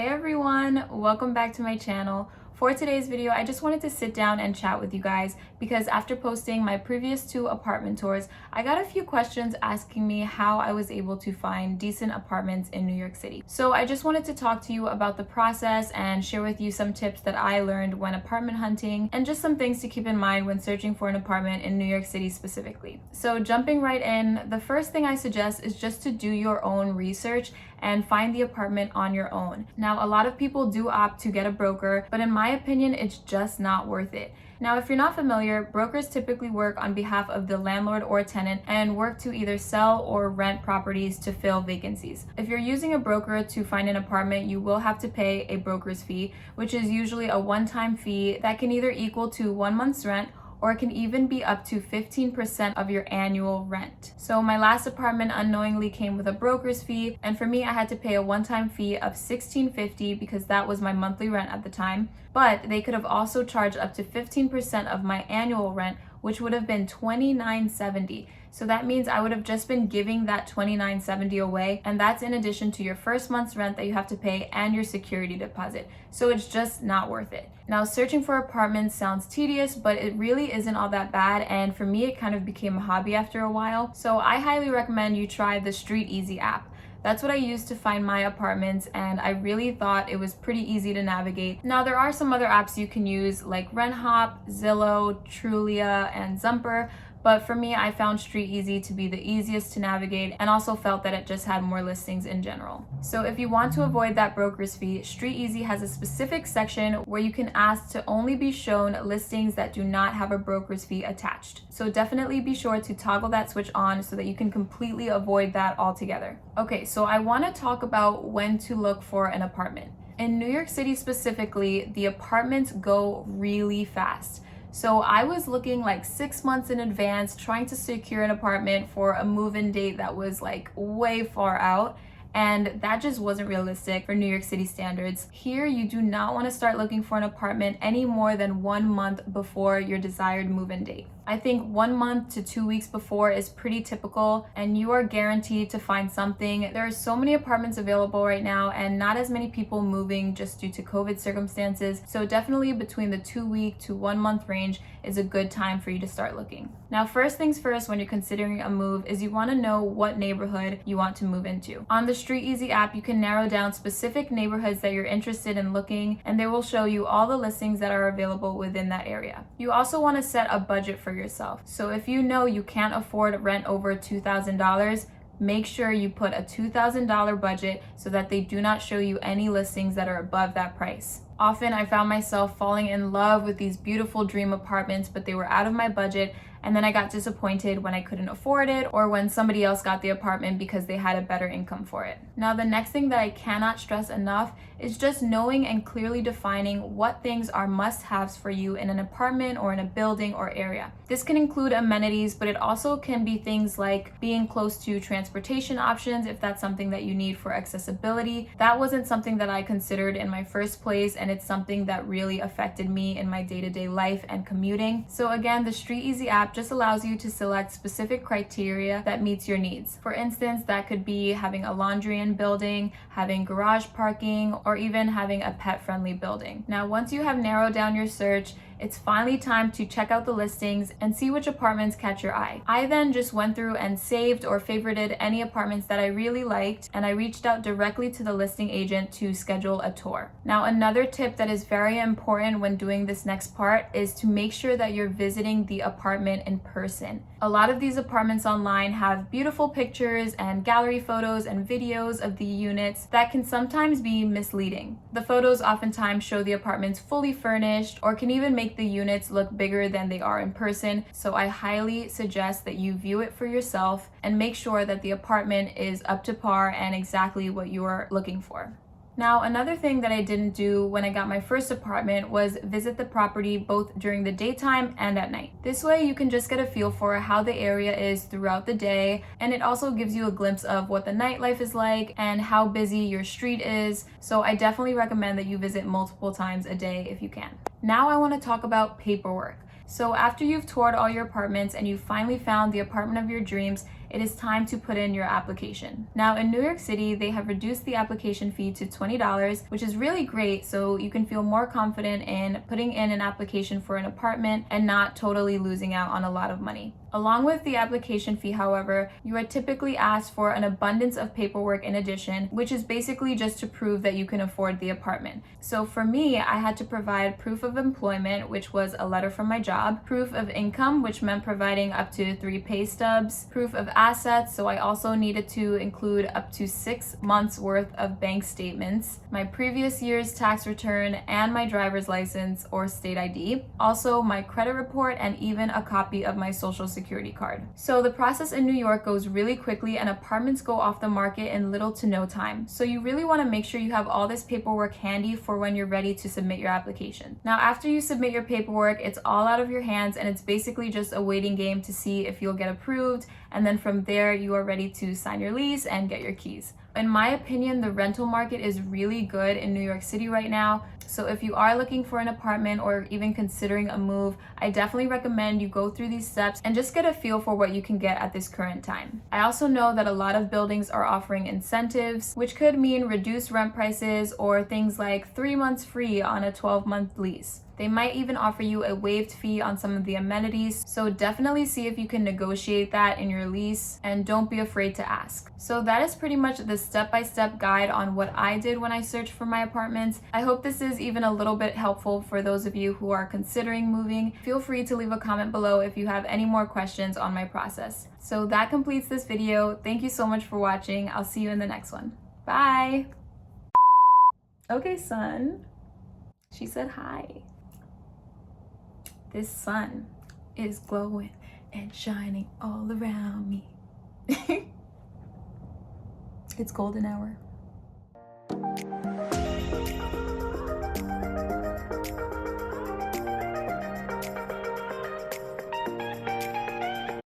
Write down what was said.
Hey everyone, welcome back to my channel. For today's video, I just wanted to sit down and chat with you guys because after posting my previous 2 apartment tours, I got a few questions asking me how I was able to find decent apartments in New York City. So I just wanted to talk to you about the process and share with you some tips that I learned when apartment hunting and just some things to keep in mind when searching for an apartment in New York City specifically. So jumping right in, the first thing I suggest is just to do your own research and find the apartment on your own. Now, a lot of people do opt to get a broker, but in my opinion, it's just not worth it. Now, if you're not familiar, brokers typically work on behalf of the landlord or tenant and work to either sell or rent properties to fill vacancies. If you're using a broker to find an apartment, you will have to pay a broker's fee, which is usually a one-time fee that can either equal to 1 month's rent or it can even be up to 15% of your annual rent. So my last apartment unknowingly came with a broker's fee, and for me, I had to pay a one-time fee of $16.50 because that was my monthly rent at the time. But they could have also charged up to 15% of my annual rent, which would have been $29.70. So that means I would have just been giving that $29.70 away, and that's in addition to your first month's rent that you have to pay and your security deposit. So it's just not worth it. Now, searching for apartments sounds tedious, but it really isn't all that bad, and for me, it kind of became a hobby after a while. So I highly recommend you try the Street Easy app. That's what I used to find my apartments, and I really thought it was pretty easy to navigate. Now, there are some other apps you can use like RentHop, Zillow, Trulia, and Zumper, but for me, I found Street Easy to be the easiest to navigate and also felt that it just had more listings in general. So if you want to avoid that broker's fee, Street Easy has a specific section where you can ask to only be shown listings that do not have a broker's fee attached. So definitely be sure to toggle that switch on so that you can completely avoid that altogether. Okay, so I want to talk about when to look for an apartment. In New York City specifically, the apartments go really fast. So I was looking like 6 months in advance, trying to secure an apartment for a move-in date that was like way far out. And that just wasn't realistic for New York City standards. Here, you do not want to start looking for an apartment any more than 1 month before your desired move-in date. I think 1 month to 2 weeks before is pretty typical, and you are guaranteed to find something. There are so many apartments available right now and not as many people moving just due to COVID circumstances. So definitely between the 2 week to 1 month range is a good time for you to start looking. Now, first things first, when you're considering a move is you want to know what neighborhood you want to move into. On the Street Easy app, you can narrow down specific neighborhoods that you're interested in looking, and they will show you all the listings that are available within that area. You also want to set a budget for yourself. So if you know you can't afford rent over $2,000, make sure you put a $2,000 budget so that they do not show you any listings that are above that price. Often I found myself falling in love with these beautiful dream apartments, but they were out of my budget, and then I got disappointed when I couldn't afford it or when somebody else got the apartment because they had a better income for it. Now, the next thing that I cannot stress enough is just knowing and clearly defining what things are must-haves for you in an apartment or in a building or area. This can include amenities, but it also can be things like being close to transportation options if that's something that you need for accessibility. That wasn't something that I considered in my first place, and it's something that really affected me in my day-to-day life and commuting. So again, the Street Easy app just allows you to select specific criteria that meets your needs. For instance, that could be having a laundry in building, having garage parking, or even having a pet-friendly building. Now, once you have narrowed down your search, it's finally time to check out the listings and see which apartments catch your eye. I then just went through and saved or favorited any apartments that I really liked, and I reached out directly to the listing agent to schedule a tour. Now, another tip that is very important when doing this next part is to make sure that you're visiting the apartment in person. A lot of these apartments online have beautiful pictures and gallery photos and videos of the units that can sometimes be misleading. The photos oftentimes show the apartments fully furnished or can even make the units look bigger than they are in person. So I highly suggest that you view it for yourself and make sure that the apartment is up to par and exactly what you are looking for. Now, another thing that I didn't do when I got my first apartment was visit the property both during the daytime and at night. This way you can just get a feel for how the area is throughout the day, and it also gives you a glimpse of what the nightlife is like and how busy your street is. So I definitely recommend that you visit multiple times a day if you can. Now I want to talk about paperwork. So after you've toured all your apartments and you finally found the apartment of your dreams, it is time to put in your application. Now in New York City, they have reduced the application fee to $20, which is really great, so you can feel more confident in putting in an application for an apartment and not totally losing out on a lot of money. Along with the application fee, however, you are typically asked for an abundance of paperwork in addition, which is basically just to prove that you can afford the apartment. So for me, I had to provide proof of employment, which was a letter from my job, proof of income, which meant providing up to 3 pay stubs, proof of assets, so I also needed to include up to 6 months worth of bank statements, my previous year's tax return, and my driver's license or state ID, also my credit report, and even a copy of my social security card. So the process in New York goes really quickly and apartments go off the market in little to no time. So you really want to make sure you have all this paperwork handy for when you're ready to submit your application. Now after you submit your paperwork, it's all out of your hands and it's basically just a waiting game to see if you'll get approved, and then from there you are ready to sign your lease and get your keys. In my opinion, the rental market is really good in New York City right now. So if you are looking for an apartment or even considering a move, I definitely recommend you go through these steps and just get a feel for what you can get at this current time. I also know that a lot of buildings are offering incentives, which could mean reduced rent prices or things like 3 months free on a 12-month lease. They might even offer you a waived fee on some of the amenities, so definitely see if you can negotiate that in your lease and don't be afraid to ask. So that is pretty much the step-by-step guide on what I did when I searched for my apartments. I hope this is even a little bit helpful for those of you who are considering moving. Feel free to leave a comment below if you have any more questions on my process. So that completes this video. Thank you so much for watching. I'll see you in the next one. Bye! Okay, sun. She said hi. This sun is glowing and shining all around me. It's golden hour.